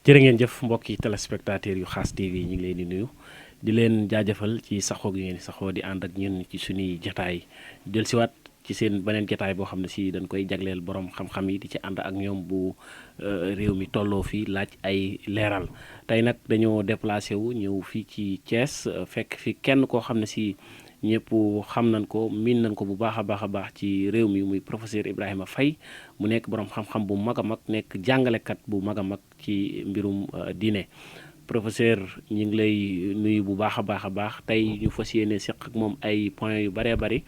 jërë ngeen jëf mbokki téléspectateurs yu Khass TV ñu ngi leen di nuyu di leen jaajëfal ci saxoo gi ngeen saxoo di ànd ak ñun ci suñuy jataay del siwaat ci seen beneen jataay boo xam ne si dañ koy jagleel borom xam-xam yi di ci ànd ak ñoom bu réew mi tolloo fii laaj ay leeral tey nag dañoo déplacé wu ñëw fii ci Thiès fekk fi kenn koo xam ne si ñëpp xam nañ ko miin nañ ko bu baax a baax ci réew mi muy professeur Ibrahima Faye mu nekk borom xam-xam bu mag a mag nekk jàngalekat bu mag a mag ci mbirum diine professeur ñu ngi lay nuyu bu baax a baax tey ñu fas yéene seq ak moom ay point yu bëree bëri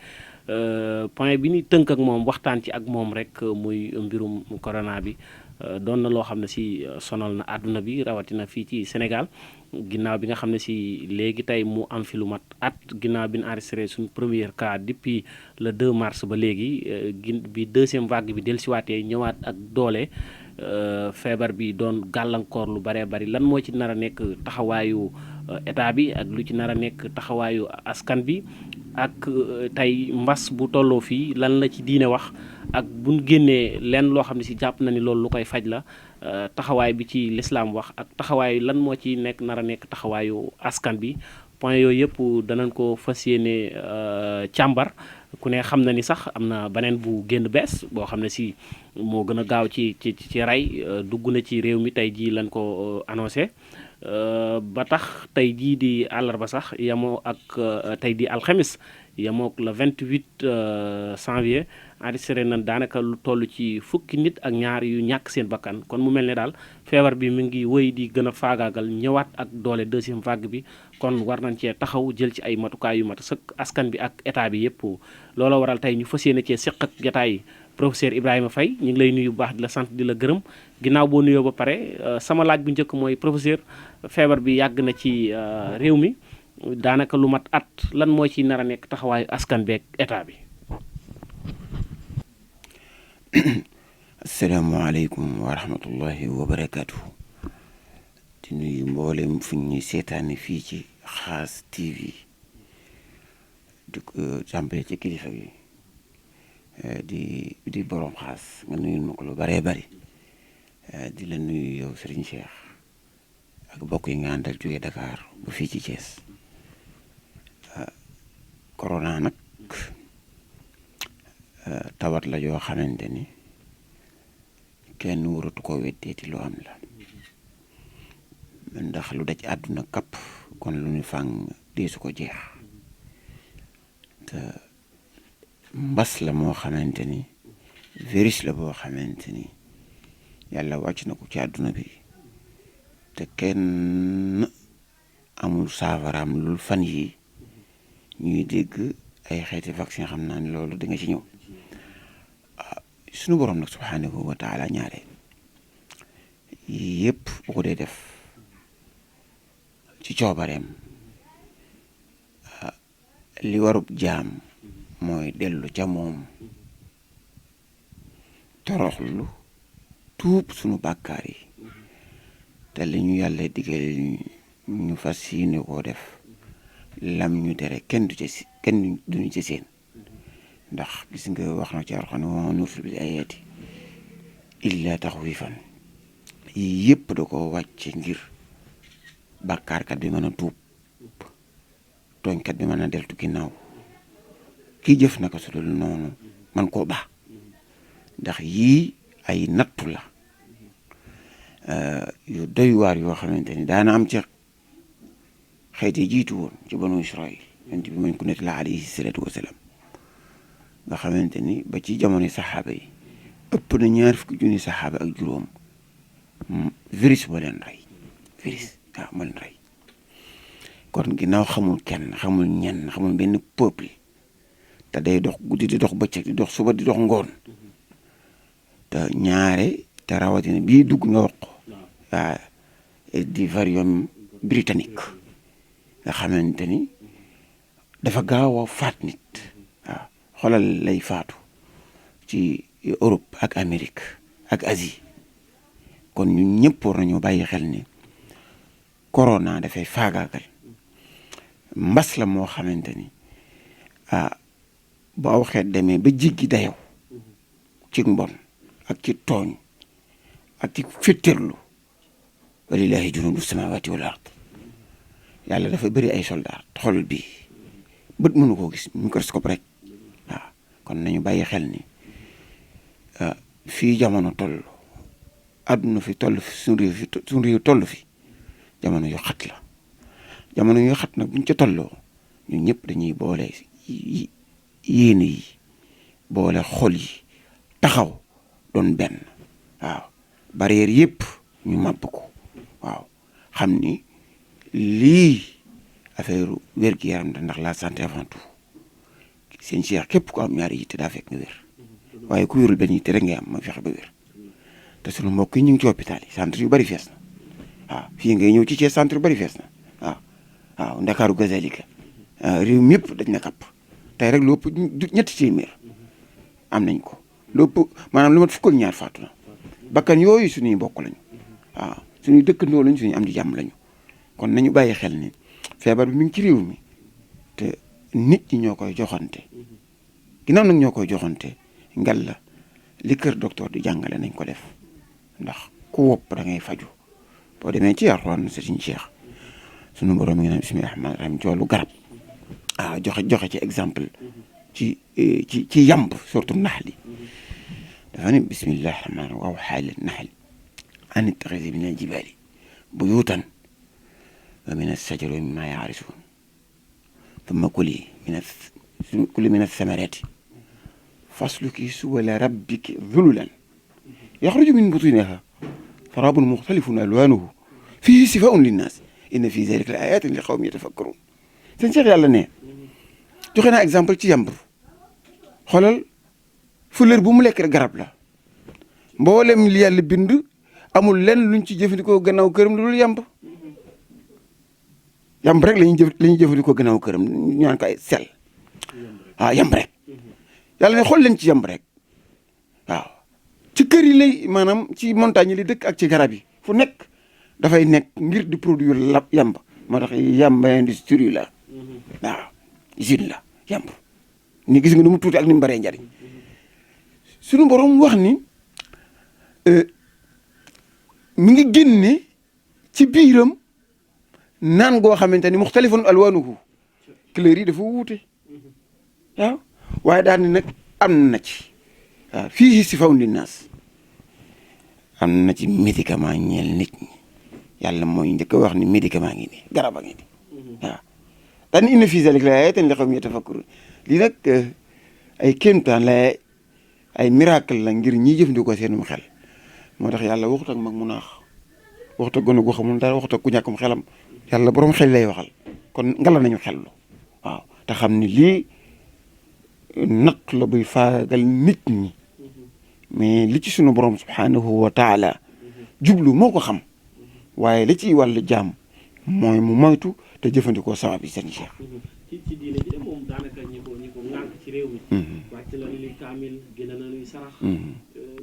point bi ni tënk ak moom waxtaan ci ak moom rek muy mbirum corona bi doon na loo xam ne si sonal na àdduna bi rawatina fii ci Sénégal ginnaaw bi nga xam ne si léegi tey mu am fi lu mat at ginnaaw bi ñu enregistré suñu premier cas depuis le 2 mars ba léegi bi deuxième vague bi dellusiwaatee ñëwaat ak doole feebar bi doon gàllankoor lu baree bari lan moo ci nar a nekk taxawaayu état bi ak lu ci nar a nekk taxawaayu askan bi ak tey mbas bu tolloo fii lan la ci diine wax ak buñ génnee lenn loo xam ne si jàpp na ni loolu lu koy faj la taxawaay bi ci lislaam wax ak taxawaay lan moo ci nekk nar a nekk taxawaayu askan bi point yooyu yëpp danañ ko fas yéene càmbar ku ne xam na ni sax am na beneen bu génn bees boo xam ne si moo gën a gaaw ci rey dugg na ci réew mi tey jii lañ ko annoncé ba tax tey jii di àllarba sax yemoo ak tey di alxamis yemoo ak le 28 janvier enregistré nañ daanaka lu toll ci fukki nit ak ñaar yu ñàkk seen bakkan kon mu mel ne daal feebar bi mi ngi wëy di gën a faagaagal ñëwaat ak doole deuxième vague bi kon war nañ cee taxaw jël ci ay matukaay yu mat sëkk askan bi ak état bi yëpp looloo waral tey ñu fas yéene cee seq ak jotaay professeur Ibrahima Faye ñu ngi lay nuyu bu baax di la sant di la gërëm ginnaaw boo nuyoo ba pare sama laaj bu njëkk mooy professeur feebar bi yàgg na ci réew mi daanaka lu mat at lan moo ci nar a nekk taxawaayu askan beeg état bi. asalaamaaleykum wa rahmatullahi wa barakaatu. di nuyu mboolem fu ñuy seetaane fii ci Khass TV di ko jàmbale ci kilifa gi di borom Khass nga nuyul ma ko lu baree bari di la nuyu yow Serigne Cheikh ak bokk yi nga àndal jóge Dakar ba fii ci Thiès corona nag tawat la yoo xamante ni kenn waratu ko weddeeti lu am la ndax lu daj àdduna kapp kon lu ñu fàng deesu ko jeex te mbas la moo xamante ni virus la boo xamante ni yàlla wàcc na ko ci àdduna bi te kenn amul saafaraam lul fan yi ñuy dégg ay xeeti vaccin xam naa ni loolu di nga ci ñëw suñu borom nag subhanahu wa taala ñaare yëpp bu ko dee def ci coobareem li warub jaam mooy dellu ca moom toroxlu tuub sunu bàkkaar yi te li ñu yàlla digal ñu fas yéene koo def lam ñu tere kenn duñu ci seen ndax gis nga wax na ci Alxuraan wa maa nursilu bil aayaati illaa taxwiifan yii yëpp da ko wàcce ngir bàkkaarkat bi mën a tuub tooñkat bi mën a deltu ginnaaw kii jëf naka su dul noonu man koo baax ndax yii ay nattu la yu doy waar yoo xamante ni daana am ci xeet yi jiitu woon ci banu Israël yonent bi mañ ko nettali alayhi salaatu wasalaam nga xamante ni ba ci jamono saxaaba yi ëpp na 20 junni saxaaba ak juróom virus moo leen rey virus waaw moo leen rey kon ginnaaw xamul kenn xamul ñenn xamul benn peuple te day dox guddi di dox bëccëg di dox suba di dox ngoon te ñaare te rawatina bii dugg nga wax ko waaw di variant britannique nga xamante ni dafa gaaw a faat nit waaw xoolal lay faatu ci Europe ak Amérique ak Asie kon ñun ñëpp war nañoo bàyyi xel ni corona dafay faagaagal mbas la moo xamante ni bu aw xeet demee ba jiggi dayow ci mbon ak ci tooñ ak ci féttéerlu walillahi junudu samawati wal ard yàlla dafa bëri ay soldat xol bi bët mënu koo gis microscope rek waaw kon nañu bàyyi xel ni fii jamono toll àdduna fi toll fi suñu réew toll fi jamono yu xat la jamono yu xat nag buñ ca tolloo ñun ñëpp dañuy boole yéene yi boole xol yi taxaw doon benn waaw barrière yëpp ñu màbb ko waaw xam ni lii affaire wér-gu-yaram da ndax la santé avant tout seen Cheikh képp ku am ñaari yitte daa fekk nga wér waaye ku wérul benn yitte rek ngay am ma fexe ba wér te sunu mbokk yi ñu ngi ci hôpital yi centre yu bari fees na waaw fii ngay ñëw ci Thiès centre yu bari fees na waaw Ndakaaru gazalika réew mi yëpp dañ na kapp tey rek lu ëpp ñetti téeméer am nañ ko lu ëpp maanaam lu mat fukk ak ñaar faatu na bakkan yooyu suñuy mbokk lañu waaw suñuy dëkkandoo lañu suñuy am di jàmm lañu kon nañu bàyyi xel ni feebar bi mi ngi ci réew mi te nit ñi ñoo koy joxante ginnaaw nag ñoo koy joxante ngal la li kër docteur di jàngale nañ ko def ndax ku wopp da ngay faju boo demee ci Alxuraan Sëriñ Cheikh sunu borom mi ngi naan bismillahi rahmaani rahiim ci wàllu garab joxe ci exemple ci yamb surtout naxli dafa ne bismillahi rahmaani rahiim wa awhaa ila naxli an ittaxizi mina al-jibaali buyuutan wa mina as-sajari wa mimmaa ya'rusuun thumma kulii mina ath-thamaraati fasluki subula rabbiki dhululan yaxruju min butunihaa sharaabun muxtalifun alwaanuhu fiihi shifaa'un linnaas inna fi zalika la ayatin li qawmin yatafakkarun seen Cheikh yàlla ne joxe naa exemple ci yamb xoolal fleur bu mu lekk rek garab la mboolem li yàlla bind amul lenn luñ ci jëfandikoo gannaaw këram lu dul yamb rek la ñuy jëfandikoo gannaaw këram ñu naan ko ay sel yamb rek yàlla ne xool leen ci yamb rek waaw ci kër yi lay maanaam ci montagne yi lay dëkk ak ci garab yi fu nekk dafay nekk ngir di produire la yamb moo tax yamb industrie la waaw usine la yamb ni gis nga nu mu tuuti ak ni mu baree njariñ suñu borom wax ni mi ngi génne ci biiram naan goo xamante ni muxtalifun alwaanuhu couleur yi dafa wuute waaw waaye daal ni nag am na ci waaw fii shifaa'un linnaas am na ci médicament ñeel nit ñi yàlla mooy njëkk a wax ni médicament ngi nii garab a ngi nii waaw daan inna fii zaalika la aayatan li qawmin yatafakkaruun lii nag ay kéemtaan la ay miracle la ngir ñiy jëfandikoo seenum xel moo tax yàlla waxut ak mag mu naax waxut ak gone gu xamul dara waxut ak ku ñàkkum xelam yàlla borom xel lay waxal kon ngala nañu xellu waaw te xam ni lii natt la buy faagal nit ñi mais li ci sunu borom subhanahu wa taala jublu moo ko xam waaye li ciy wàllu jaam mooy mu moytu te jëfandikoo sabab yi seen Cheikh. ci diine ji de moom daanaka ñi ko ŋànk ci réew mi. wàcc la luy kaamil génn na luy sarax.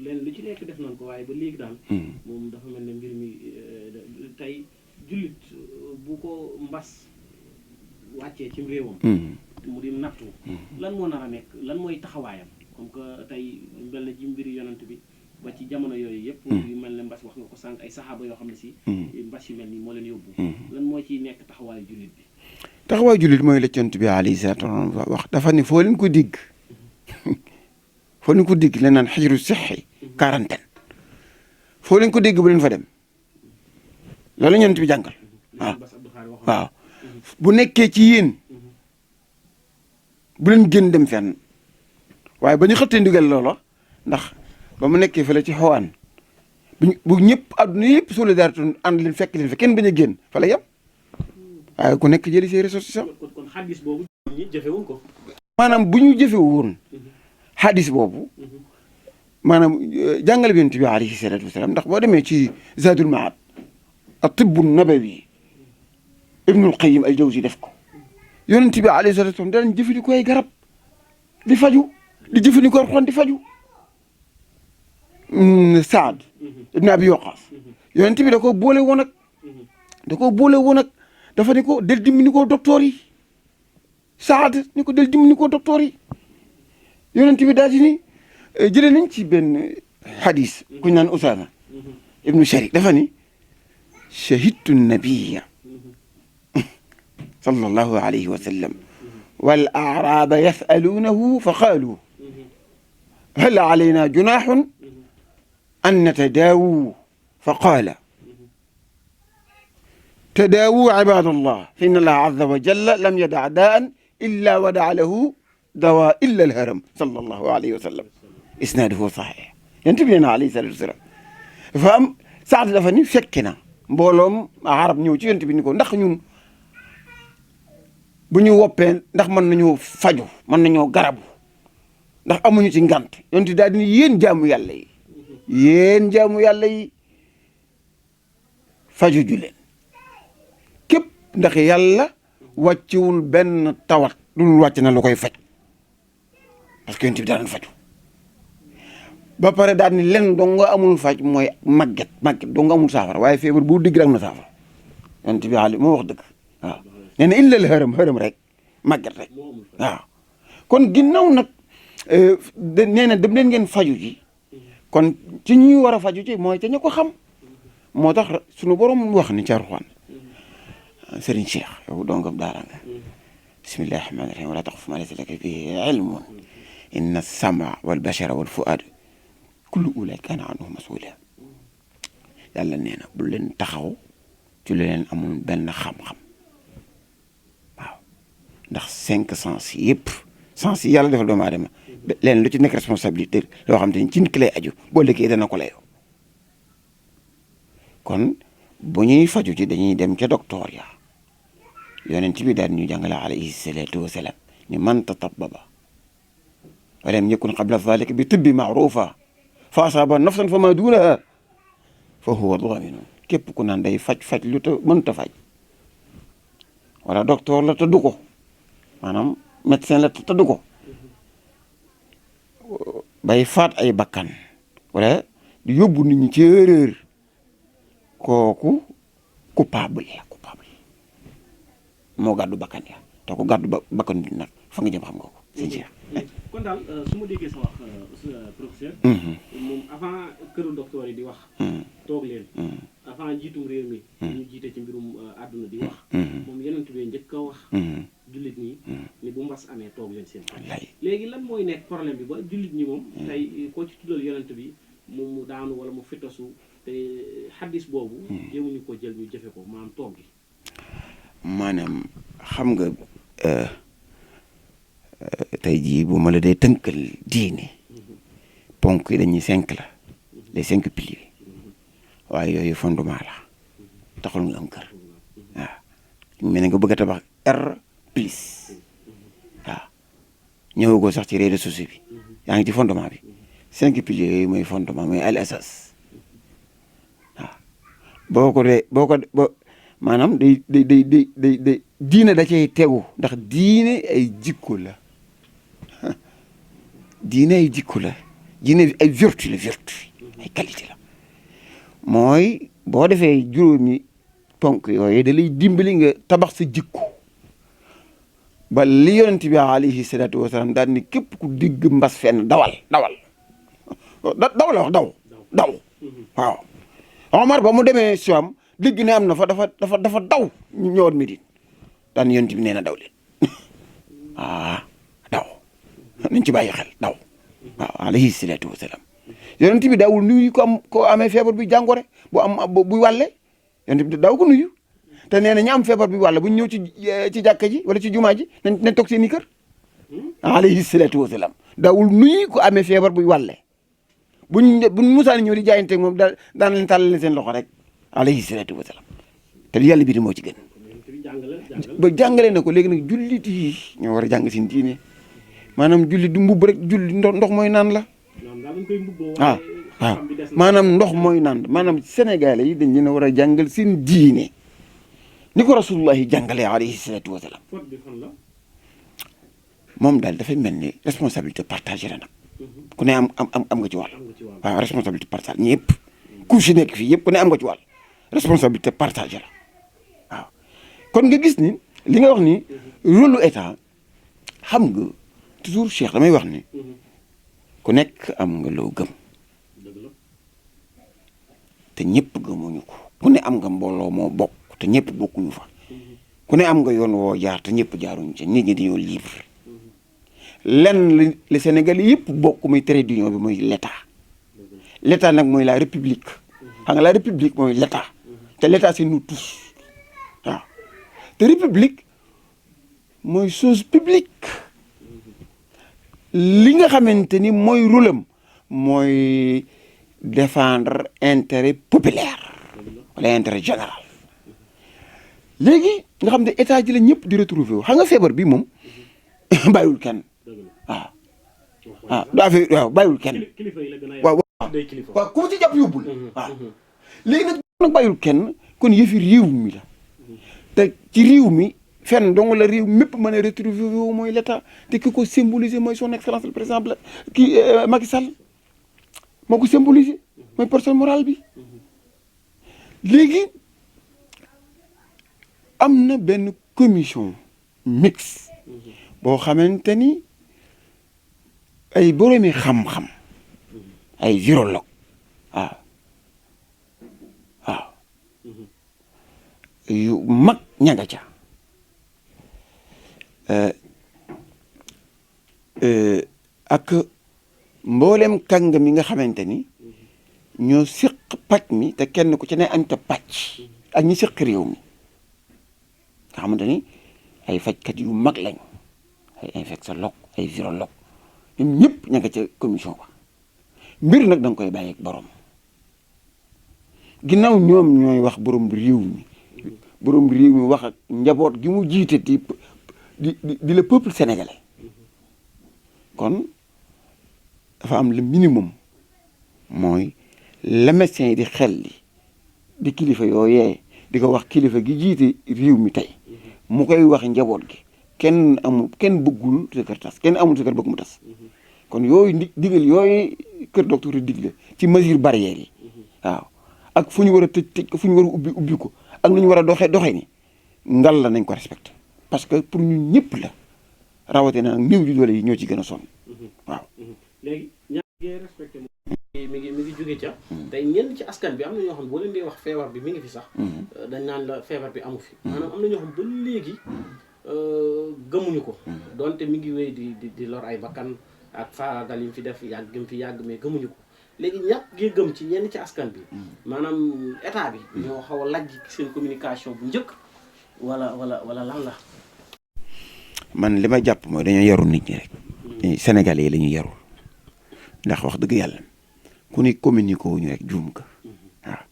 leen lu ci nekk def nañ ko waaye ba léegi daal. moom dafa mel ne mbir mi tey jullit bu ko mbas wàccee ci réewam. mu di nattu. lan moo nar a nekk lan mooy taxawaayam comme que tey mel na ci mbiri yonent bi ba ci jamono yooyu yëpp. yu mel ne mbas wax nga ko sànq ay saxaaba yoo xam ne si. mbas yu mel nii moo leen yóbbu. lan moo ciy nekk taxawaayu jullit bi. taxawaayu jullit mooy la yonent bi alayhi salaatu wa salaam wax dafa ne foo leen ko digg foo leen ko digg la naan xajru sixi quarantaine foo leen ko digg bu leen fa dem loolu la yonent bi jàngal waaw bu nekkee ci yéen bu leen gën dem fenn waaye ba ñu xëttee ndigal loola ndax ba mu nekkee fële ci xawaan bu ñëpp adduna yëpp solidarité ànd leen fekk leen fa kenn bañ a génn fa la yem waaye ku nekk jëli say ressources sax. kon xadis boobu ñi jëfewuñ ko. maanaam bu ñu jëfe woon xadis boobu maanaam jàngale bi yonent bi alayhi salaatu wasalaam ndax boo demee ci Zaadul Maad at-Tibbu Nabawi Ibnul Qayyim al-Jawzi def ko yonent bi alayhi salaatu wasalaam danañ jëfandikoo ay garab di faju di jëfandikoo Alxuraan di faju Saad ibn Abi Waqaas yonent bi da ko boole woon ak dafa ni ko del dimbali ko docteur yi Saad ni ko del dimbali ko docteur yi yonent bi daal di ni jëlee nañ ci benn hadis ku ñu naan Usaama ibnu Sharik dafa ni shahidtu nabiya sallallahu alayhi wa sallam wal a'raaba yas'aluunahu fa qaaluu hal alaynaa junaahun an natadaawuu fa qaala tadaawuu cibaadallah fa inna allaha azza wa jalla lam yadac daa'an illaa wadaca lahu dawaa illa alharam sallallahu alayhi wa sallam isnaaduhu saxiix. Yonent bi nee na alayhi salaatu wa salaam dafa am Saad dafa ni fekk na mbooloom arab ñëw ci Yonent bi ni ko ndax ñun bu ñu woppee ndax mën nañoo faju mën nañoo garabu ndax amuñu ci ngant. Yonent bi daal di ni yéen jaamu yàlla yi yéen jaamu yàlla yi faju ju leen képp ndax yàlla wàcciwul benn tawat lu wàcc na lu koy faj parce que Yonent bi daan faju ba pare daal ni len dong nga amul faj mooy màgget dong nga amul saafara waaye feebar bu digg rek am na saafara. Yonent bi ali moo wax dëgg waaw nee na illa xërëm rek màgget rek waaw. kon ginnaaw nag nee na dem leen ngeen faju ji kon ci ñuy war a faju ci mooy te ñu ko xam moo tax sunu borom wax ni ci Alxuraan Serigne Cheikh yow dongam daara nga bismillahi rahmaani rahim wala taqfu ma laysa laka bihi ilmun inna as-sam'a wal bashara wal fu'aada kullu ulaa'ika kaana anhu mas'uula. yàlla nee na bu leen taxaw ci lu leen amul benn xam-xam waaw ndax 5 sens yëpp sens yi yàlla defal doomu aadama leen lu ci nekk responsabilité loo xam te ni ci nit ki lay aju boo liggéey dana ko layoo. kon bu ñuy faju ci dañuy dem ca docteur ya Yonent bi daal ñu jàngale alayhi salaatu wa salaam ni man tatabbaba wa lam yakun qabla zalika bi tibbi ma'rufa fa asaba nafsan fa ma duunaha fa huwa daaminun. képp ku naan day faj lu ta mënta faj wala docteur la te du ko maanaam médecin la te du ko bay faat ay bakkan wala di yóbbu nit ñi ci erreur kooku coupable moo gàddu bakkan ya te ko gàddu bakkan bi nag fa nga jëm xam nga ko si jeex. kon daal su ma déggee sa wax professeur. moom avant këru docteur yi di wax. toog leen. avant njiitum réew mi. ñu jiite ci mbirum àdduna di wax. moom Yonent bi njëkk a wax. jullit ñi ni bu mbas amee toog leen seen xel. léegi lan mooy nekk problème bi ba jullit ñi moom. tey koo ci tuddal Yonent bi mu daanu wala mu fitasu te xaddis boobu. jéemuñu ko jël ñu jëfe ko maanaam toog gi. maanaam xam nga tey jii bu ma la dee tënkal diine ponk yi dañuy 5 la les 5 piliers waaye yooyu fondement la taxul nga am kër waaw mel ne nga bëgg a tabax R plus waaw ñëw ko sax ci réseaux sociaux bi yaa ngi ci fondement bi 5 piliers yooyu mooy fondement mooy al asas waaw boo ko maanaam day diine da cay tegu ndax diine ay jikko la diine ay jikko la diine ay vertu la ay qualité la mooy boo defee juróomi ponk yooyu da lay dimbali nga tabax sa jikko ba li Yonent bi alayhi salaatu wasalaam daal ni képp ku digg mbas fenn dawal la wax daw waaw Omar ba mu demee Suam dégg ne am na fa dafa daw ñu ñëwaat Medine daan Yonent bi nee na daw leen daw nañ ci bàyyi xel daw waaw alayhi salaatu wa salaam Yonent bi daawul nuyu ko amee feebar bi jàngore buy wàlle Yonent bi daaw ko nuyu te nee na ñi am feebar bi wàlle bu ñu ñëw ci jàkka ji wala ci jumaa ji nañ toog seen i kër alayhi salaatu wa salaam daawul nuyu ko amee feebar buy wàlle buñ musaan ñëw di jaayante moom daan leen tàllal seen loxo rek alayhi salaatu wa salaam te yàlla bi di moo ci gën ba jàngale na ko léegi nag jullit yi ñoo war a jàng seen diine maanaam jullit du mbubb rek jullit ndox mooy naan la waaw maanaam ndox mooy naan maanaam sénégalais yi dañ leen a war a jàngal seen diine ni ko rasulullahi jàngalee alayhi salaatu wa salaam moom daal dafay mel ni responsabilité partagée la nag ku ne am nga ci wàll waaw responsabilité partagée ñëpp ku si nekk fii yëpp ku ne am nga ci wàll responsabilité partagée la waaw kon nga gis ni li nga wax ni rôle lu état xam nga toujours Cheikh damay wax ni ku nekk am nga loo gëm te ñëpp gëmuñu ko ku ne am nga mbooloo moo bokk te ñëpp bokkuñu fa ku ne am nga yoon woo jaar te ñëpp jaaruñu ci nit ñi dañoo libre lenn li Sénégal yëpp bokk muy trait d'union bi mooy l'état nag mooy la république xam nga la république mooy l'état te l'état c'est nous tous waaw te république mooy chose publique li nga xamante ni mooy rôle am mooy défendre intérêt populaire wala intérêt général léegi nga xam ne état ji la ñëpp di retrouver wu xam nga feebar bi moom bàyyiwul kenn waaw bàyyiwul kenn waaw ku ci jàpp yóbbul waaw léegi nag bàyyiwul kenn kon yëfi réew mi la te ci réew mi fenn dong la réew mépp mën a retrouver wu mooy l'état te ki ko symboliser mooy son excellence le président kii Macky Sall moo ko symboliser mooy personne morale bi léegi am na benn commission mixte boo xamante ni ay boroomi xam-xam ay virologue waaw yu mag ña nga ca ak mboolem kàng mi nga xamante ni ñoo séq pàcc mi te kenn ku ci ne am ta pàcc ak ñi séq réew mi nga xamante ni ay fajkat yu mag lañ ay infectiologue ay virologue ñoom ñëpp ña nga ca commission ba mbir nag da nga koy bàyyi ak borom ginnaaw ñoom ñooy wax borom réew mi wax ak njaboot gi mu jiite di le peuple sénégalais kon dafa am le minimum mooy la médecin yi di xel li di kilifa yooyee di ko wax kilifa gi jiite réew mi tey mu koy wax njaboot gi kenn bëggul sa kër tas kenn amul sa kër bëgg mu tas kon yooyu digal yooyu kër docteur yi digle ci mesure barrière yi waaw ak fu ñu war a tëj ko fu ñu war a ubbi ko ak nu ñu war a doxee ni ngal la nañ ko respecté parce que pour ñun ñëpp la rawatina nag néew di doole yi ñoo ci gën a sonn waaw. léegi ñaar ngay respecté mi ngi jóge ca tey ñenn ci askan bi am na ñoo xam boo leen dee wax feebar bi mi ngi fi sax dañ naan la feebar bi amu fi maanaam am na ñoo xam ba léegi gëmuñu ko donte mi ngi wéy di lor ay bakkan ak faagaal yi mu fi def yàgg mu fi yàgg mais gëmuñu ko léegi ñàkk gee gëm ci ñenn ci askan bi maanaam état bi ñoo xaw a lajj seen communication bu njëkk wala lan la. man li ma jàpp mooy dañoo yarul nit ñi rek Sénégalais yi la ñu yarul ndax wax dëgg yàlla ku ne communiqué wuñu rek juum ka waaw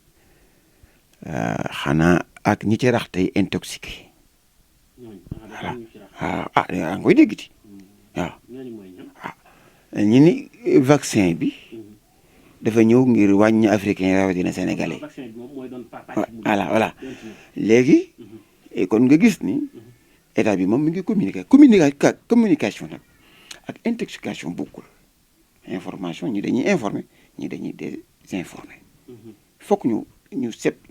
xanaa ak ñi ci rax tey intoxiqué voilà yaa ngi koy dégg ci waaw ñi ni vaccin bi dafa ñëw ngir wàññi africain rawatina sénégalais voilà léegi kon nga gis ni état bi moom mi ngi communication nag ak intoxication bokkul information ñi dañuy informer ñi dañuy désinformer fokk ñu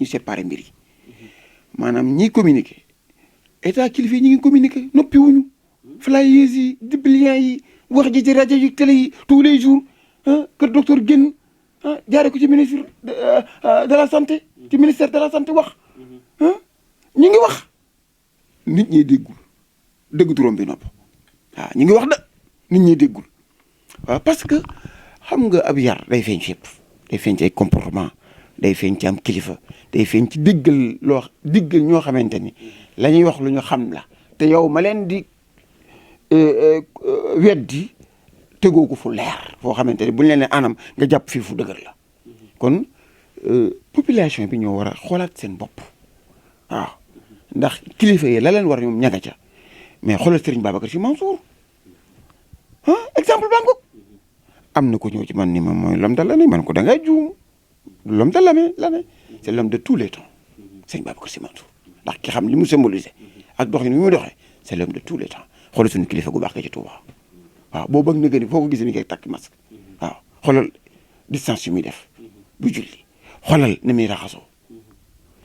séparer mbir yi maanaam ñiy communiquer état kilifa yi ñi ngi communiquer noppi wuñu flyers yi dépliants yi wax ji ci rajo yi télé yi tous les jours kër docteur génn jaare ko ci ministre de la santé ci ministère de la santé wax ñi ngi wax nit ñi dégg turam bi nopp waaw ñi ngi wax da nit ñi déggul waaw parce que xam nga ab yar day feeñ fépp day feeñ ci ay comportement day feeñ ci am kilifa day feeñ ci diggal ñoo xamante ni la ñuy wax lu ñu xam la te yow ma leen di weddi tegoo ko fu leer foo xamante ni bu ñu leen ne anam nga jàpp fii fu dëgër la kon population bi ñoo war a xoolaat seen bopp waaw ndax kilifa yi la leen war ñoom ñanga ca mais xoolal Serigne Babacar Sy Mansour exemple baa ngoog am na ko ñëw ci man ni ma mooy l'homme de l'année man ko da ngay juum l'homme de l'année c'est l'homme de tous les temps Serigne Babacar Sy Mansour ndax ki xam li mu symbolisé ak doxin bi mu doxee c'est l'homme de tous les temps xoolal suñu kilifa gu baax ka ci Touba waaw boobu ak na gën foo ko gisee mi ngi takk masque waaw xoolal distance yu muy def bu julli xoolal ni muy raxasoo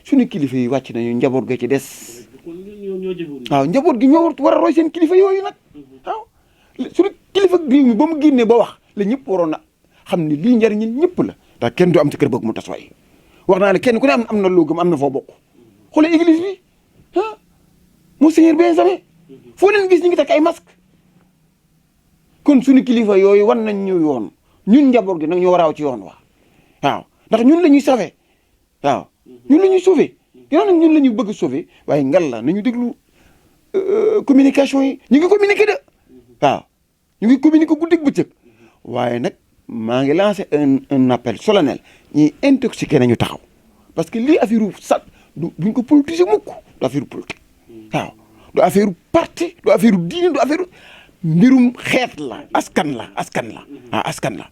suñu kilifa yi wàcc nañu njaboot ga ci des waaw njaboot gi ñoo war a roy seen kilifa yooyu nag waaw suñu kilifa réew mi ba mu génnee ba wax la ñëpp waroon na xam ne lii njariñin ñëpp la ndax kenn du am ci kër boog mu tas waay wax naa ne kenn ku ne am na loo gëm am na foo bokk xoolal église bi ah Monseigneur Benjamin foo leen gis ñu ngi takk ay masque kon suñu kilifa yooyu wan nañ ñu yoon ñun njaboot gi nag ñoo waraaw ci yoon waaw ndax ñun la ñuy sauver waaw ñun la ñuy sauver ginnaaw nag ñun la ñuy bëgg sauver waaye ngal la nañu déglu communication yi ñu ngi communiquer de waaw ñu ngi communiquer guddi ak bëccëg waaye nag maa ngi lancé un appel solennel ñi intoxiqué nañu taxaw parce que lii affaire sat duñ ko politiser mukk du affaire politique waaw du affaire parti du affaire diine du affaire mbirum xeet la askan la askan la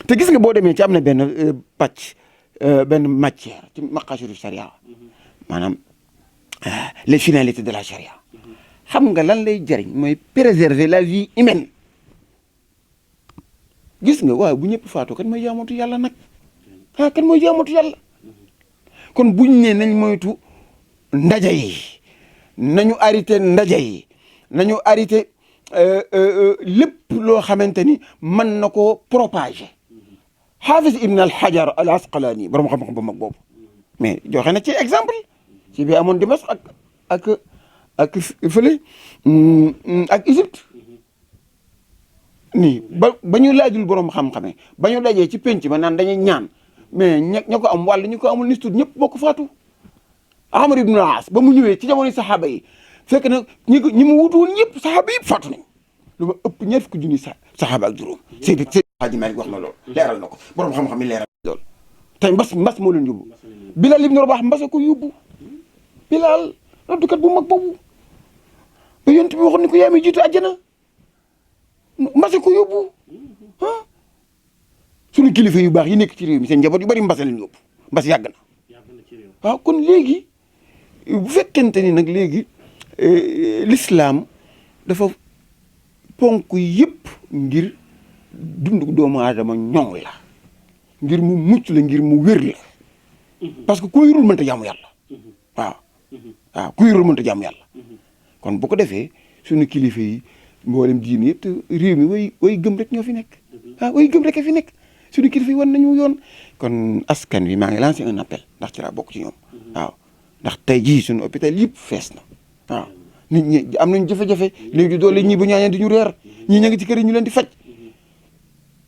te gis nga boo demee ci am na benn pàcc benn matière ci maqasidu charia maanaam les finalités de la charia xam nga lan lay jëriñ mooy préserver la vie humaine gis nga waaw bu ñëpp faatoo kan mooy jaamatu yàlla nag kan mooy jaamatu yàlla kon buñ ne nañ moytu ndaje yi nañu arrêté ndaje yi nañu arrêté lépp loo xamante ni mën na koo propager Hafiz Ibn al-Hajar al-Asqalani borom xam-xam ba mag boobu mais joxe na ci exemple ci bi amoon Dimash ak fële ak Égypte nii ba ñu laajul borom xam-xame ba ñu dajee ci penc ba naan dañuy ñaan mais ña ko am wàll ñu ko amul nistut ñëpp bokk faatu Amr ibn al-As ba mu ñëwee ci jamono saxaaba yi fekk na ñi mu wutu woon ñëpp saxaaba yëpp faatu nañ lu ma ëpp ñeent fukki junni saxaaba ak juróom Seydi Hadji Malick wax na loolu leeral na ko borom xam-xam yi leeral loolu tey mbas moo leen yóbbu Bilal ibn Rabah mbasa ko yóbbu Bilal noddukat bu mag boobu ba yonent bi waxoon ni ko yaa may jiitu àjjana mbasa ko yóbbu suñu kilifa yu baax yi nekk ci réew mi seen njaboot yu bari mbasa leen yóbbu mbas yàgg na waaw kon léegi bu fekkente ni nag léegi l'islam dafa ponk yëpp ngir dundu doomu aadama ñoŋ la ngir mu mucc la ngir mu wér la parce que ku wérul mënta jaamu yàlla waaw ku wérul mënta jaamu yàlla kon bu ko defee suñu kilifa yi mboolem diine yëpp te réew mi way gëm rek ñoo fi nekk way gëm rek a fi nekk suñu kilifa yi wan nañu yoon kon askan wi maa ngi lancé un appel ndax ci laa bokk ci ñoom waaw ndax tey jii suñu hôpital yëpp fees na waaw nit ñi am nañu jafe-jafe léegi doole ñii bu ñaañee di ñu reer ñii ña ngi ci kër yi ñu leen di faj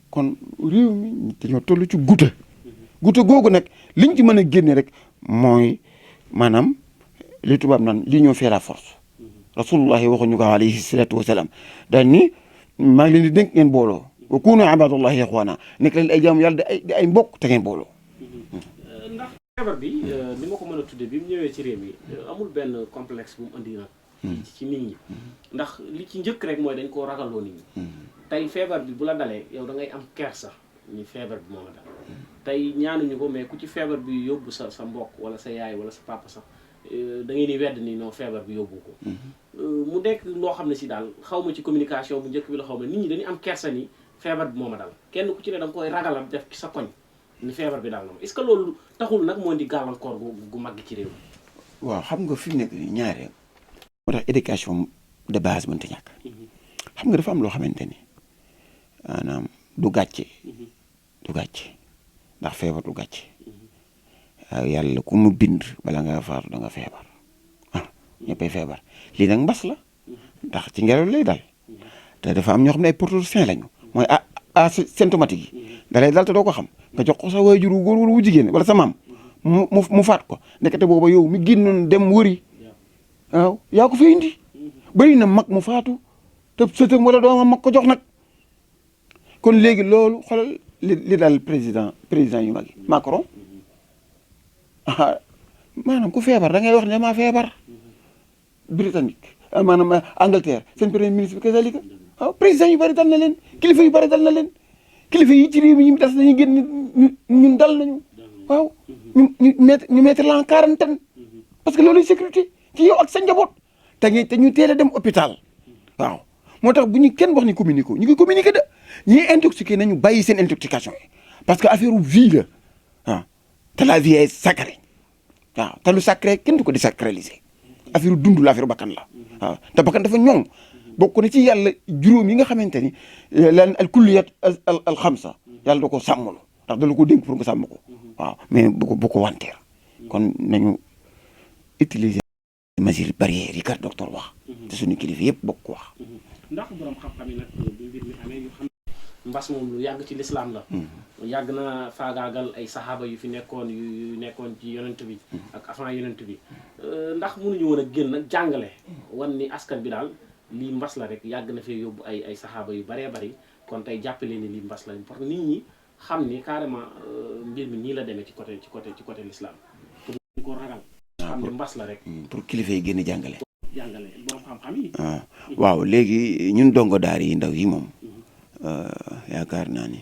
kon réew mi dañoo toll ci guta googu nag liñ ci mën a génne rek mooy maanaam li tubaab naan l'union fait la force rasulullahi waxuñu ko alayhi salatu wasalaam daal ni maa ngi leen di dénk ngeen booloo wa kunu ibadullahi ixwana nekk leen ay jaamu yàlla di ay mbokk te ngeen booloo ndax feebar bi ni ma ko mën a tudde bi mu ñëwee ci réew mi amul benn complexe bu mu andi nag ci nit ñi ndax li ci njëkk rek mooy dañ koo ragaloo nit ñi tey feebar bi bu la dalee yow da ngay am kersa ni feebar bi moo la dal tey ñaanuñu ko mais ku ci feebar bi yóbbu sa mbokk wala sa yaay wala sa papa sax da ngay ni wedd ni non feebar bi yóbbu ko mu nekk loo xam ne si daal xaw ma ci communication bu njëkk bi la xaw ma nit ñi dañuy am kersa ni feebar bi moo ma dal kenn ku ci ne da nga koy ragalal def ci sa koñ ni feebar bi daal na ma est-ce que loolu taxul nag moo di gàllankoor gu mag ci réew mi waaw xam nga fi mu nekk nii ñaareel moo tax éducation de base mënta ñàkk xam nga dafa am loo xamante ni maanaam du gàcce ndax feebar du gàcce waaw yàlla ku mu bind bala nga faatu da nga feebar ñëppay feebar lii nag mbas la ndax ci ngelaw lay dal te dafa am ñoo xam ne ay porteurs sains lañu mooy asymptomatique yi da lay dal te doo ko xam nga jox ko sa waajur wu góor wala wu jigéen wala sa maam mu faat ko ndekete booba yow mi génnoon dem wëri waaw yaa ko fi indi bëri na mag mu faatu te sëtëm wala doomam mag ko jox nag kon léegi loolu xoolal li daal président yu mag yi Macron maanaam ku feebar da ngay wax ne damaa feebar britannique maanaam Angleterre seen premier ministre bi kazalika waaw président yu bëri dal na leen kilifa yu bëri dal na leen kilifa yi ci réew mi ñu des dañuy génn ñun dal nañu waaw ñu mettre la en quarantaine parce que loolu sécurité ci yow ak sa njaboot te ñu teel a dem hôpital waaw moo tax bu ñu kenn wax ni communiqué ñu ngi communiqué de ñi intoxiqué nañu bàyyi seen intoxication yi parce que affaire vie la waaw te la vie est sacrée waaw te lu sacré kenn du ko désacraliser affaire dund la affaire bakkan la waaw te bakkan dafa ñoŋ bokk na ci yàlla juróom yi nga xamante ni lan al kulliyat al xamsa yàlla da ko sàmmul ndax da la ko dénk pour nga sàmm ko waaw mais bu ko wanteer kon nañu utiliser mesures barrières yi kat docteur wax te suñu kilifa yëpp bokk ko wax. ndax borom xam-xam yi nag bi mbir mi amee ñu xam mbas moom lu yàgg ci lislaam la. yàgg na faagaagal ay saxaaba yu fi nekkoon yu nekkoon ci yonent bi ak avant yonent bi ndax mënuñu woon a génn nag jàngale wan ni askan bi daal lii mbas la rek yàgg na fee yóbbu ay saxaaba yu baree bari kon tey jàppale ni lii mbas la parce que nit ñi xam ni carrément mbir mi nii la demee ci côté l'islam pour ñu ko ragal xam ni mbas la rek pour kilifa yi génn jàngale borom xam-xam yi waaw léegi ñun dongo daar yi ndaw yi moom yaakaar naa ni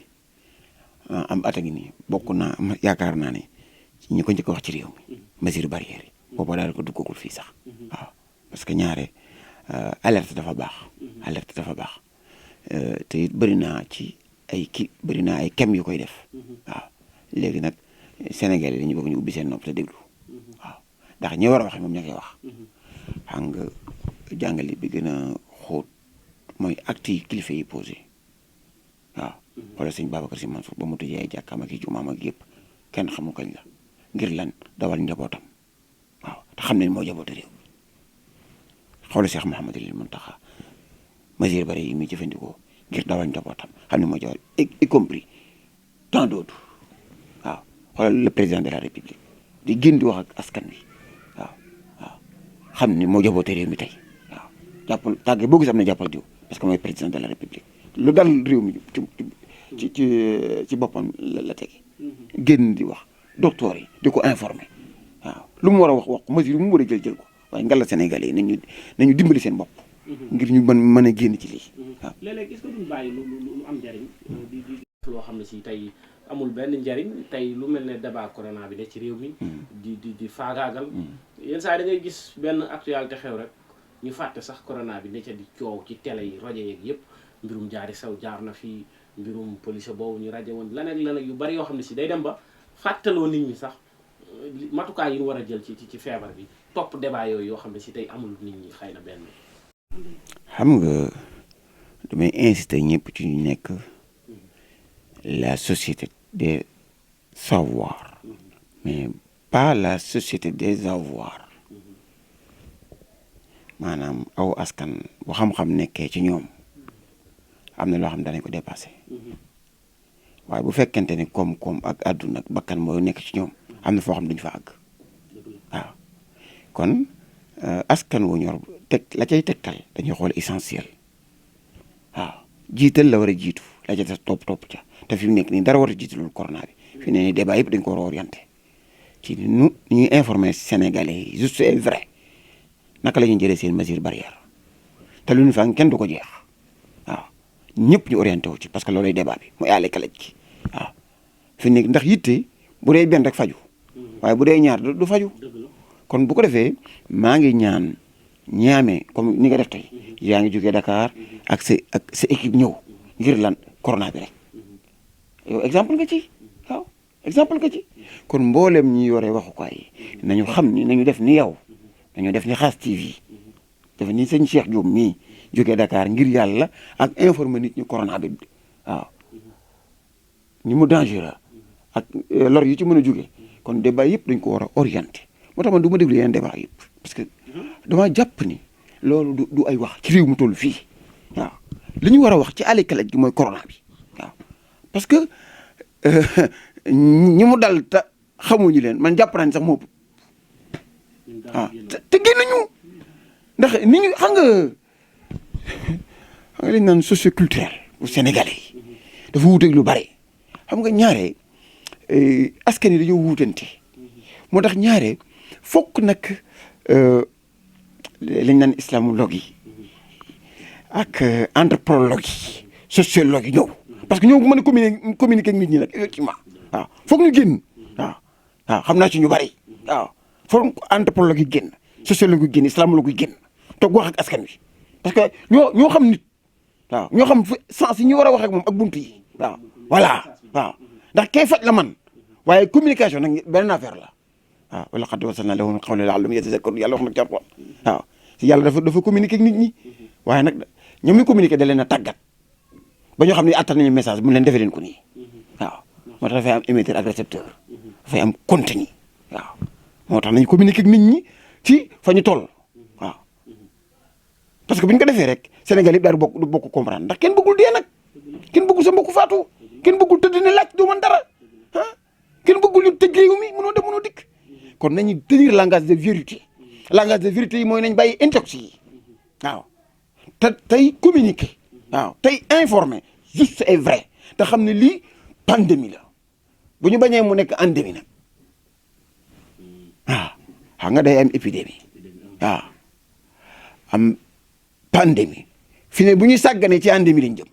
am at a ngi nii bokk naa yaakaar naa ni ci ñi ko njëkk a wax ci réew mi mesure barrière yi booba daal ko duggagul fii sax waaw parce que ñaare alerte dafa baax te it bëri naa ci bëri naa ay kem yu koy def waaw léegi nag Sénégal yi dañu bëgg ñu ubbi seen nopp te déglu waaw ndax ñi war a wax moom ña koy wax xam nga jàngale bi gën a xóot mooy acte yi kilifa yi posé waaw wala sëñ Babacar Sy Mansour ba mu tëjee ay jàkkaam ak i jumaam ak yëpp kenn xamu kañ la ngir lan dawal njabootam waaw te xam ne moo jaboote réew xoolal Cheikh Mouhamadul Mountakha mesure bari yi muy jëfandikoo ngir dawal njabootam xam ne moo jaboote y compris tant d'autres waaw xoolal le président de la république di gën di wax ak askan wi waaw xam ne moo jaboote réew mi tey waaw jàppal tàgge boo gis am na jàppal diw parce que mooy président de la république lu dal réew mi ci boppam la tege génn di wax docteur yi di ko informer waaw lu mu war a wax mesure lu mu war a jël ko waaye ngalla Sénégalais yi nañu dimbali seen bopp ngir ñu mën a génn ci lii waaw léeg-léeg est-ce que duñ bàyyi lu am njariñ di loo xam ne si tey amul benn njariñ tey lu mel ne débat corona bi ne ci réew mi di faagaagal yenn saa yi da ngay gis benn actualité xew rek ñu fàtte sax corona bi ne ca di coow ci télé yi rajo yeeg yëpp mbirum jaari sew jaar na fi mbirum police boobu ñu rajo woon leneen yu bari yoo xam ne si day dem ba fàttaloo nit ñi sax matukaay yi ñu war a jël ci feebar bi topp débat yooyu yoo xam ne si tey amul nit ñi xëy na benn. xam nga damay insister ñëpp ci ñu nekk la société des savoirs mais pas la société des avoirs maanaam aw askan bu xam-xam nekkee ci ñoom am na loo xam danañ ko dépassé waaye bu fekkente ni koom-koom ak àdduna ak bakkan mooy nekk ci ñoom am na foo xam duñ fa àgg waaw kon askan wu ñor teg la cay tegtal dañuy xool essentiel waaw jiital la war a jiitu la ca des topp ca te fi mu nekk nii dara war a jiitalul corona bi fi ne nii débat yëpp dañ ko war a orienté ci nu ñuy informer Sénégalais yi juste et vrai naka la ñuy jëlee seen mesure barrière te lu ñu fa kenn du ko jeex waaw ñëpp ñu orienté wu ci parce que loolay débat bi mooy àll kalaj gi waaw fi nekk ndax yitte bu dee benn rek faju waaye bu dee ñaar du faju kon bu ko defee maa ngi ñaan ñaame comme ni nga def tey yaa ngi jógee Dakar ak sa équipe ñëw ngir lan corona bi rek yow exemple nga ci waaw exemple nga ci kon mboolem ñi yore waxukaay yi nañu xam ni nañu def ni yow nañu def ni Khass TV def ni sëñ Cheikh Diop mii jógee Dakar ngir yàlla ak informer nit ñi corona bi waaw ni mu dangereux ak lor yu ci mën a jóge kon débat yëpp dañ ko war a orienté moo tax man du ma déglu yeneen débat yëpp parce que dama jàpp ni loolu du ay wax ci réew mu toll fii waaw li ñu war a wax ci àllikalaj gi mooy corona bi waaw parce que ñi mu dal te xamuñu leen man jàpp naa ni sax moo waaw te génnuñu ndax ni ñu xam nga li ñu naan socioculturel bu sénégalais yi dafa wuuteeg lu bare xam nga ñaare askan yi dañoo wuutante moo tax ñaare fokk nag lañ naan islamologue yi ak anthropologue yi sociologue yi ñëw parce que ñoo mën a communiquer ak nit ñi nag effectivement waaw foog ñu génn waaw xam naa ci ñu bari waaw foog anthropologue yi génn sociologue yi génn islamologue yi génn toog wax ak askan wi parce que ñoo xam nit waaw ñoo xam sens yi ñu war a wax ak moom ak buntu yi waaw voilà waaw ndax kay faj la man waaye communication nag beneen affaire la waaw wala qad wasalna lahum min qawli la'allahum yatazakkarun yàlla wax nag ci Alxuraan waaw si yàlla dafa communiquer ak nit ñi waaye nag ñoom ñu communiquer da leen a tàggat ba ñoo xam ne attan nañu message mu leen defee leen ko nii waaw moo tax dafay am émetteur ak récepteur dafay am contenu waaw moo tax nañu communiquer ak nit ñi ci fa ñu toll waaw parce que bu ñu ko defee rek Sénégal yëpp daal du bokk comprendre ndax kenn bëggul dee nag kenn bëggul sa mbokku faatu kenn bëggul tëdd ne laaj doo man dara ah kenn bëggul ñu tëj réew mi mënoo dem mënoo dikk kon nañu tenir langage de vérité langage de vérité yi mooy nañ bàyyi intox yi waaw te tey communiquer waaw tey informer juste et vrai te xam ne lii pandémie la bu ñu bañee mu nekk endémie nag waaw xam nga day am épidémie waaw am pandémie fi ne bu ñuy sàgganee ci endémie lañ jëm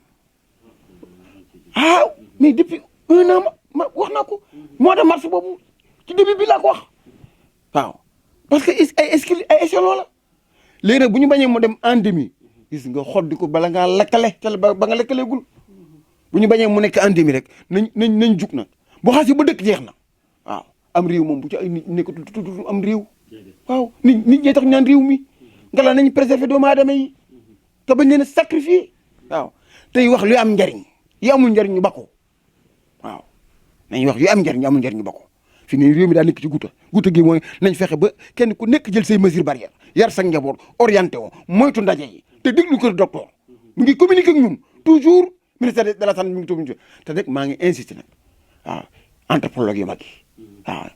ah mais depuis 1 an ma wax naa ko mois de mars boobu ci début bi laa ko wax waaw parce que ay échelon la léegi nag bu ñu bañee mu dem endémie gis nga xoddi ko bala ngaa lekkale te ba nga lekkaleegul bu ñu bañee mu nekk endémie rek nañ jug nag boo xasee ba dëkk jeex na waaw am réew moom bu ci ay nit nekkatul tudd am réew waaw nit ñee tax ñu naan réew mi nga la nañ préserver doomu aadama yi te bañ leen a sacrifier waaw tey wax lu am njariñ yi amul njariñ ñu bakko waaw nañ wax yu am njariñ yi amul njariñ ñu bakko fi ne réew mi daa nekk ci guuta gi mooy nañ fexe ba kenn ku nekk jël say mesures barrières yar sa njaboot orienté woo moytu ndaje yi te déglu ko docteur mu ngi communiquer ak ñun toujours ministère de la santé mi ngi toog te rek maa ngi insister nag waaw anthropologue yu mag yi waaw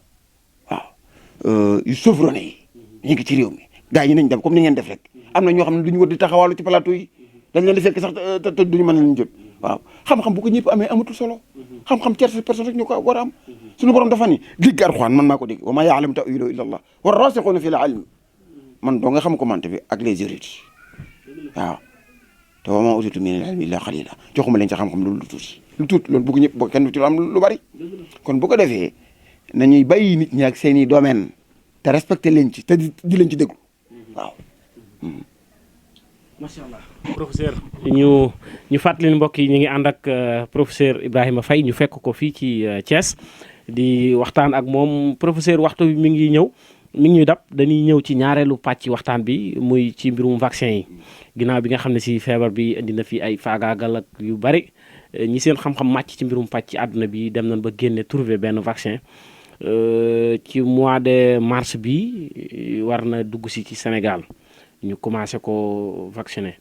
yu souverain yi ñu ngi ci réew mi gars yi nañ dem comme ni ngeen def rek am na ñoo xam ne duñu war di taxawaalu ci plateau yi dañ leen di fekk sax te duñu mën leen jot waaw xam-xam bu ko ñëpp amee amatul solo xam-xam tierce personne rek ñu ko war a am suñu borom dafa ni dégg Alxuraan man maa ko dégg wa maa ya'lamu ta'wiilahu illa Allah wa raasixuuna fil ilm man doo nga xam commenté bi ak les érudits waaw te wa maa uutiitum minal ilmi illaa qaliila joxuma leen ci xam-xam lu tuuti loolu bëgg ñëpp boo kenn du ci am lu bari kon bu ko defee nañuy bàyyi nit ñi ak seen i domaine te respecté leen ci te di leen ci déglu waaw. macha allah professeur ñu fàttali mbokk yi ñu ngi ànd ak professeur Ibrahima Faye ñu fekk ko fii ci Thiès di waxtaan ak moom professeur waxtu bi mi ngi ñuy dab dañuy ñëw ci ñaareelu pàcc waxtaan bi muy ci mbirum vaccin yi ginnaaw bi nga xam ne si feebar bi indi na fi ay faagaagal ak yu bari ñi seen xam-xam màcc ci mbirum pàcc àdduna bi dem nañ ba génne trouver benn vaccin ci mois de mars bi war na dugg si ci Sénégal ñu commencé ko vacciner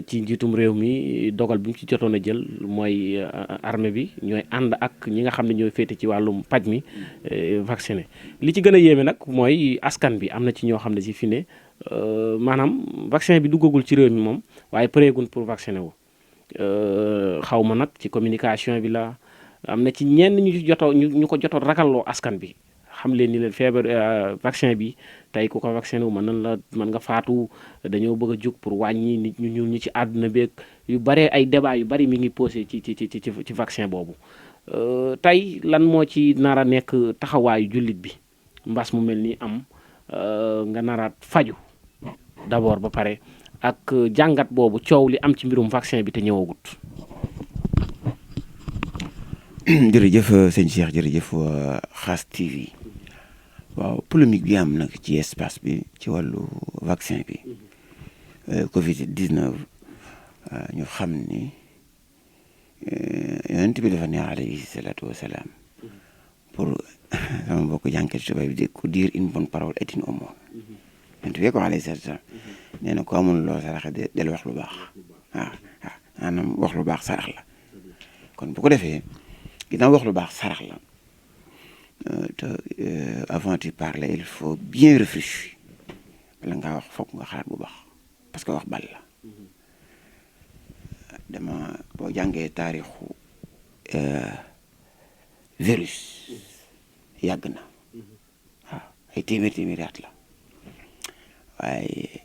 ci njiitum réew mi dogal bi mu ci jotoon a jël mooy armée bi ñooy ànd ak ñi nga xam ne ñooy féete ci wàllum paj mi vacciner li ci gën a yéeme nag mooy askan bi am na ci ñoo xam ne si fi ne maanaam vaccin bi duggagul ci réew mi moom waaye pareegun pour vacciner wu xaw ma nag ci communication bi la am na ci ñenn ñu ko jotoon ragalloo askan bi xam leen ni leen feebar vaccin bi tey ku ko vacciné wu mën nga faatu dañoo bëgg a jug pour wàññi nit ñu ñuul ñi ci àdduna beeg yu bare ay débat yu bari mi ngi posé ci vaccin boobu tey lan moo ci nar a nekk taxawaayu jullit bi mbas mu mel ni am nga naraat faju d'abord ba pare ak jàngat boobu coow li am ci mbirum vaccin bi te ñëwagut. jërëjëf sëñ Cheikh jërëjëf Khass TV waaw polémique bi am nag ci espace bi ci wàllu vaccin bi Covid 19 ñu xam ni yonent bi dafa ne alayhi salaatu wa salaam pour sama mbokk jànkat tubaab bi di ko dire une bonne parole est une aumône yonent bi ko alayhi salaatu wa salaam nee na ko amul loo saraxe del wax lu baax waaw maanaam wax lu baax sarax la kon bu ko defee ginnaaw wax lu baax sarax la te avant de parler il faut bien réfléchir bala ngaa wax foog nga xalaat bu baax parce que wax bal la dama boo jàngee taarixu virus yàgg na waaw ay téeméeri at la waaye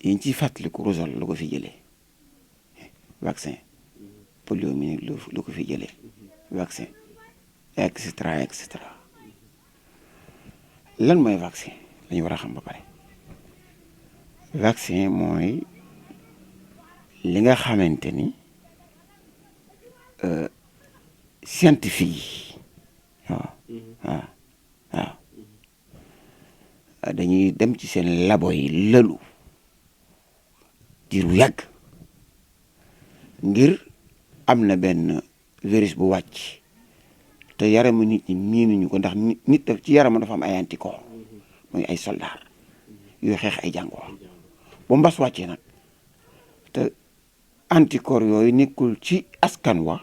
yiñ ciy fàttaliku rougeole lu ko fi jëlee vaccin poliomyélite lu ko fi jëlee vaccin et cetera lan mooy vaccin lañu war a xam ba pare vaccin mooy li nga xamante ni scientifique yi waaw dañuy dem ci seen labo yi lëlu diiru yàgg ngir am na benn virus bu wàcc te yaramu nit ñi miinuñu ko ndax nit daf ci yaramu dafa am ay anticorps mooy ay soldat yu xeex ay jàngoro ba mbas wàccee nag te anticorps yooyu nekkul ci askan wa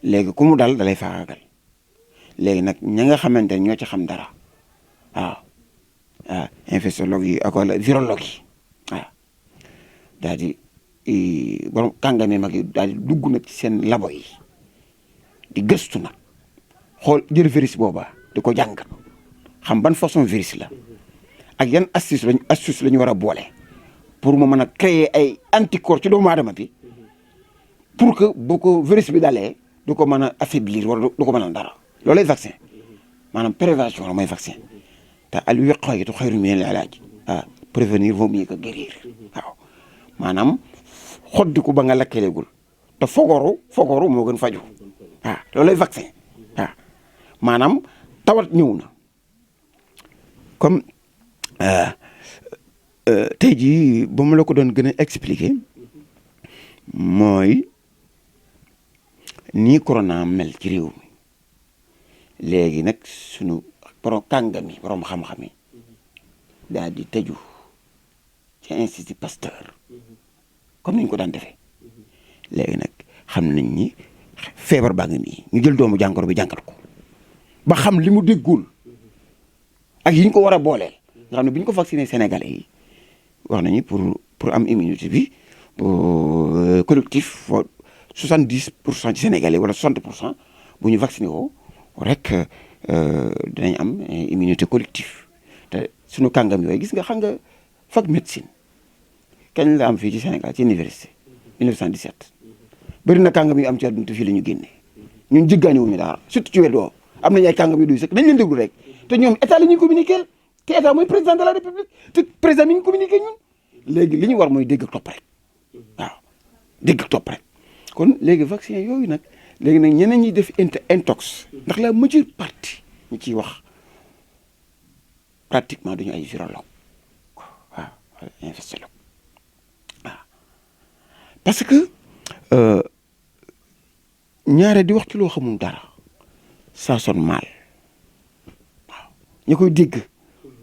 léegi ku mu dal dalay faagaagal léegi nag ña nga xamante ne ñoo ci xam dara waaw infectiologue yi ak wala virologue yi waaw daal di borom kàngami mag yi daal di dugg nag ci seen labo yi di gëstu nag xool jël virus booba di ko jàngat xam ban façon virus la ak yan astuce la ñu war a boole pour mu mën a créer ay anticorps ci doomu aadama bi pour que bu ko virus bi dalee du ko mën a affaiblir wala du ko mën a dara loolay vaccin maanaam prévention la mooy vaccin te al wiqaayatu xayrun min al ilaaj prévenir vaut mieux que guérir waaw maanaam xoddiku ba nga lakkaleegul te fogoru moo gën faju waaw loolay vaccin waaw maanaam tawat ñëw na comme tey jii ba mu la ko doon gën a expliquer mooy nii corona mel ci réew mi léegi nag sunu borom kàngam yi borom xam-xam yi daal di tëju ci institut Pasteur comme ni ñu ko daan defee léegi nag xam nañ ni feebar baa ngi nii ñu jël doomu jàngoro bi jàngal ko ba xam li mu déggul ak yi ñu ko war a booleel nga xam ne bi ñu ko vacciné Sénégalais yi wax nañu pour am immunité bi collectif 70% ci Sénégalais wala 60% bu ñu vacciné woo rek dinañ am immunité collective te suñu kàngam yooyu gis nga xam nga fac médecine kañ la am fii ci Sénégal ci université 1917 bëri na kàngam yu am ci àdduna te fii la ñu génne ñun jéggaani wuñu dara surtout ci weddoo am nañu ay kàngam yu duy sëkk dañ leen déglu rek te ñoom état la ñuy communiquer te état mooy président de la république te président mi ñu communiquer ñun léegi li ñu war mooy dégg ak topp rek waaw dégg ak topp rek kon léegi vaccin yooyu nag léegi nag ñeneen ñi def intox ndax la majeure partie ñu ciy wax pratiquement duñu ay virologue waaw wala infectiologue waaw parce que ñaare di wax ci loo xamul dara ça sonne mal waaw ñu koy dégg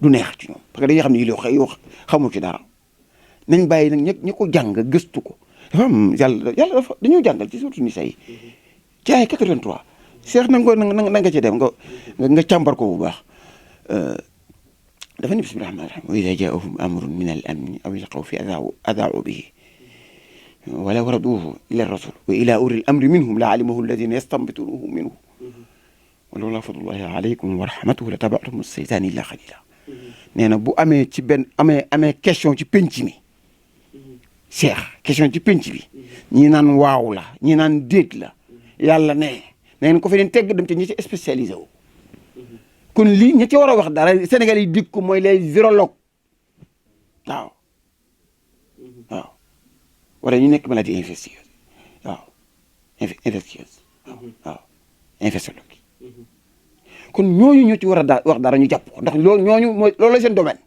du neex ci ñoom parce que dañuy xam ne yi wax xamul ci dara nañ bàyyi nag ñi ko jàng gëstu ko dafa am yàlla dafa dañoo jàngal ci surtout ni say ci ay 83 seex na nga ci dem nga càmbar ko bu baax dafa ni bismillahi rahmaani rahiim wa idaa jaa'ahum amrun min al amni aw al xawfi adaa'u bihi walaw radduuhu ila rasul wa ila ulil amri minhum la alimahu alladina yastanbituunahu minhu walawlaa fadlullahi alaykum wa rahmatuhu la taba'tum as-saytaana illa qalila nee na bu amee ci benn amee question ci penc mi seex question ci penc bi ñi naan waaw la ñi naan déet la yàlla ne ngeen ko fi leen tegg dem te ñi ci spécialisé wu kon lii ñi ci war a wax dara Sénégal yi dikk ko mooy les virologues waaw waaw wala ñu nekk maladie infectieuse waaw infectieuse waaw infectiologue kon ñooñu ñoo ci war a wax dara ñu jàpp ko ndax loolu ñooñu mooy loolu la seen domaine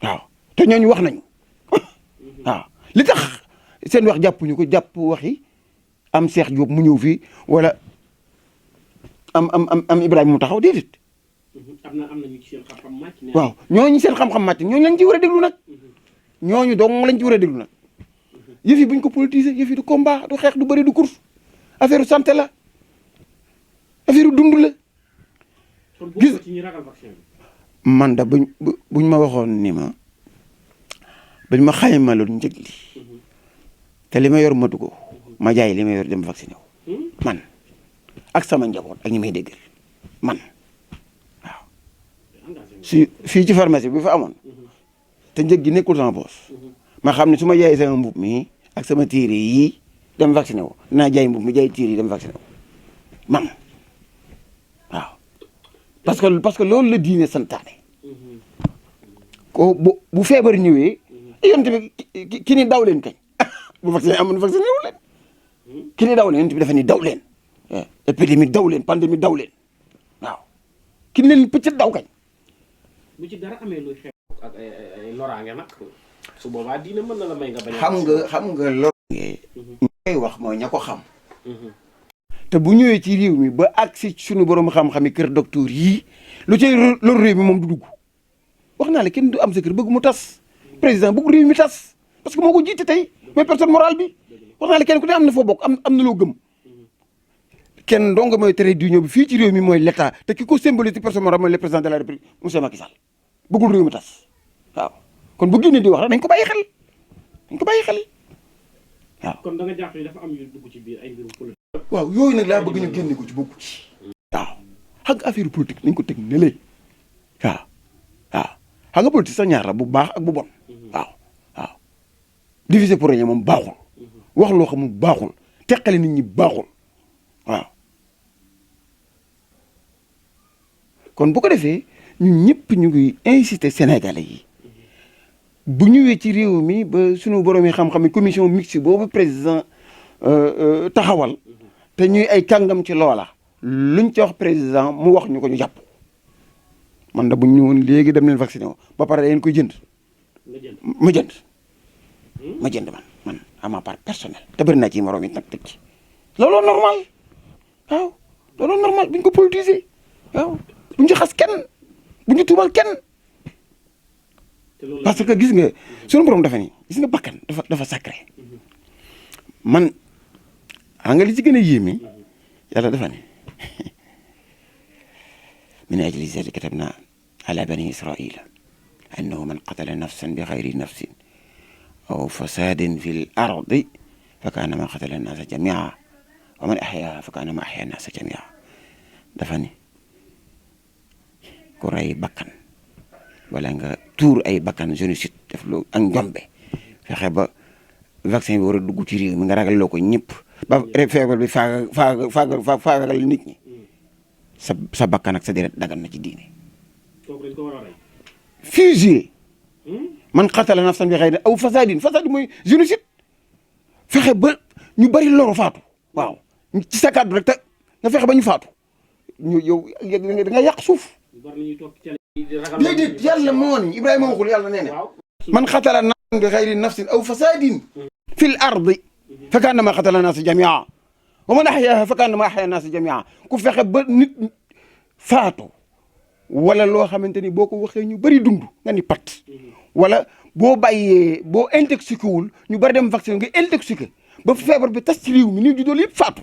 waaw te ñooñu wax nañu waaw li tax seen wax jàppuñu ko jàpp waxi am Cheikh Diop mu ñëw fii wala am Ibrahima mu taxaw déedéet. am na ñu ci seen xam-xam màcc. waaw ñooñu seen xam-xam màcc ñooñu lañ ci war a déglu nag ñooñu dong lañ ci war a déglu nag yëf yi buñ ko politiser yëf yi du combat du xeex du bëri du course affaire santé la affaire dund la. gis ci ñi ragal vaccin bi. man da buñ ma waxoon ni ma bañ ma xaymaloon njëg li te li ma yor matu ko ma jaay li ma yor dem vacciné wu man ak sama njaboot ak ñi may déggal man waaw si fii ci pharmacie bi fa amoon te njëg gi nekkul sama poos ma xam ne su ma jaayee sama mbub mi ak sama tiire yi dem vacciné wu dinaa jaay mbub mi jaay tiire yi dem vacciné wu man waaw parce que loolu la diine santaane ko bu feebar ñëwee yonent bi ki ni daw leen kañ bu vacciné amoon vacciné wu leen ki ni daw leen yonent bi dafa ni daw leen épidémie daw leen pandémie daw leen waaw ki ni leen pëccët daw kañ bu ci dara amee luy xew ak ay loraange nag su boobaa diine mën na la may nga bañ xam nga loraange ñi koy wax mooy ña ko xam te bu ñëwee ci réew mi ba agsi suñu borom xam-xam yi kër docteur yii lu cay loolu réew mi moom du dugg wax naa la kenn du am sa kër bëgg mu tas président bëgg réew mi tas parce que moo ko jiite tey mooy personne morale bi wax naa la kenn ku ne am na foo bokk am na loo gëm kenn dong mooy tere d'union bi fii ci réew mi mooy l'état te ki ko symbolise ci personne morale mooy le président de la république monsieur Macky Sall bëggul réew mi tas waaw kon bu génnee di wax rek nañ ko bàyyi xel dañ ko bàyyi xel waaw. kon da nga jàpp ni dafa am yu dugg ci biir ay mbirum politique. waaw yooyu nag laa bëgg ñu génne ko ci bokku ci. waaw xam nga affaire politique nañ ko teg nële waaw waaw xam nga politique sax ñaar la bu baax ak bu bon waaw waaw diviser pour régner moom baaxul wax loo xamul baaxul teqale nit ñi baaxul waaw kon bu ko defee ñun ñëpp ñu ngi inciter Sénégalais yi. bu ñëwee ci réew mi ba sunu borom yi xam-xam yi commission mixte boobu président taxawal te ñuy ay kàngam ci loola luñ ci wax président mu wax ñu ko ñu jàpp man da bu ñu ñëwoon léegi dem leen vacciné wu ba pare dañ koy jënd. ma jënd man à ma part personnelle te bëri naa ci morom yi nag teg ci looloo normal waaw looloo normal buñ ko politiser waaw buñ ci xas kenn buñ ci tuumal kenn. parce que gis nga sunu borom dafa ni gis nga bakkan dafa sacré man xam nga li ci gën a yéeme yàlla dafa ne min ajli zalika katabna ala bani israila annahu man qatala nafsan bi xayri nafsin aw fasadin fi l ardi fa kaannama qatala annasa jamia wa man axyaha fa kaannama axya annasa jamia dafa ni ku rey bakkan wala nga tuur ay bakkan génocide def lu ak njombe fexe ba vaccin bi war a dugg ci réew mi nga ragal loo ko ñëpp ba feebar bi faagagal nit ñi sa bakkan ak sa deret dagan na ci diine. kooku dañ ko war a rey. fusillé man qatala nafsan bi xayri aw fasadin mooy génocide fexe ba ñu bari loru faatu waaw ci sa kàddu rek te nga fexe ba ñu faatu ñu yow da nga yàq suuf. déedéet yàlla moo ni Ibrahima waxul yàlla nee na man xatala nafsan bi xayri nafsin aw fasadin fi l ardi fa kaannama xatala naasa jamia wa man axyaaha fa kaannama axya naasa jamia ku fexe ba nit faatu wala loo xamante ni boo ko waxee ñu bëri dund nga ni pat wala boo bàyyee boo intoxiqué wul ñu bëri dem vaccin nga intoxiqué ba feebar bi tas ci réew mi ni ju dool yëpp faatu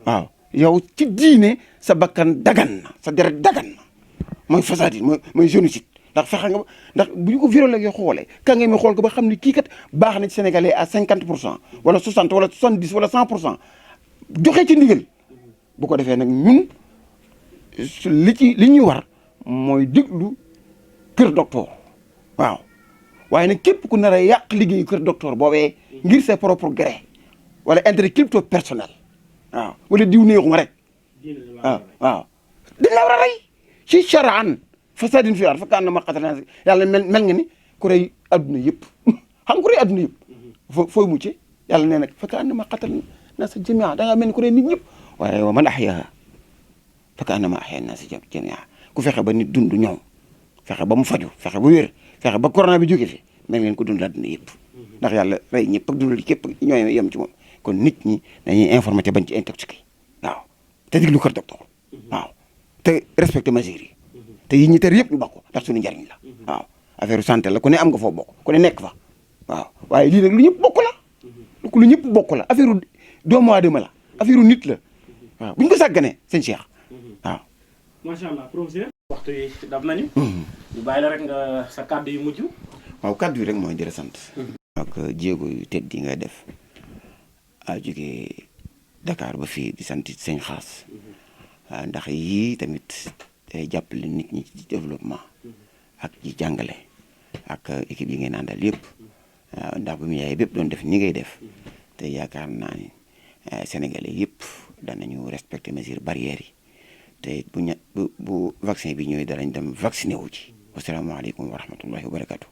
waaw yow ci diine sa bakkan dagan na sa deret dagan na mooy fasaadi mooy génocide ndax fexe nga ndax bu ñu ko virologue xoolee ka nga mi xool ko ba xam ni kii kat baax na ci Sénégalais à 50% wala 60 wala 70 wala 100% joxe ci ndigal bu ko defee nag ñun li ñuy war mooy déglu kër docteur waaw waaye nag képp ku nar a yàq liggéeyu kër docteur boobee ngir ses propres gré wala intérêt crypto personnel waaw wala diw neexuma rek waaw dañ la war a rey ci charan fasadin fi ar fa kaan na ma xatana yàlla mel nga ni ku rey adduna yëpp xam nga ku rey adduna yëpp fooy mucce yàlla nee nag fa kaan na ma xatal na sa jamia da ngaa mel ni ku rey nit ñëpp waaye wa man axyaha fa kaan na ma axya na sa jamia ku fexe ba nit dund ñoom fexe ba mu faju fexe ba wér fexe ba corona bi jóge fi mel ngeen ko dund adduna yëpp ndax yàlla rey ñëpp ak dundal képp ñooy yem ci moom kon nit ñi dañuy informé te bañ ci intoxiqué waaw te diglu kër docteur waaw te respecté mesures yi te yi ñi tër yëpp ñu bokk ndax suñu njariñ la waaw affaire santé la ku ne am nga foo bokk ku ne nekk fa waaw waaye lii nag lu ñëpp bokk la lu ñëpp bokk la affaire doomu aadama la affaire nit la waaw bu ñu ko sàgganee sëñ Cheikh waaw. macha allah professeur. waxtu yi dab nañu. ñu bàyyi la rek nga sa kàddu yu mujj. waaw kàddu yi rek mooy jërë sant. ak jéego yu tedd yi nga def a jógee Dakar ba fii di sant sëñ Xaas ndax yii tamit day jàppale nit ñi ci développement ak ci jàngale ak équipe yi ngeen àndal yëpp ndax bu mu yaay bépp doon def ni ngay def te yaakaar naa ni Sénégalais yëpp danañu respecter mesures barrières yi te bu vaccin bi ñëwee danañ dem vacciné wu ci wasalaamaaleykum wa rahmatullahi wa barakatu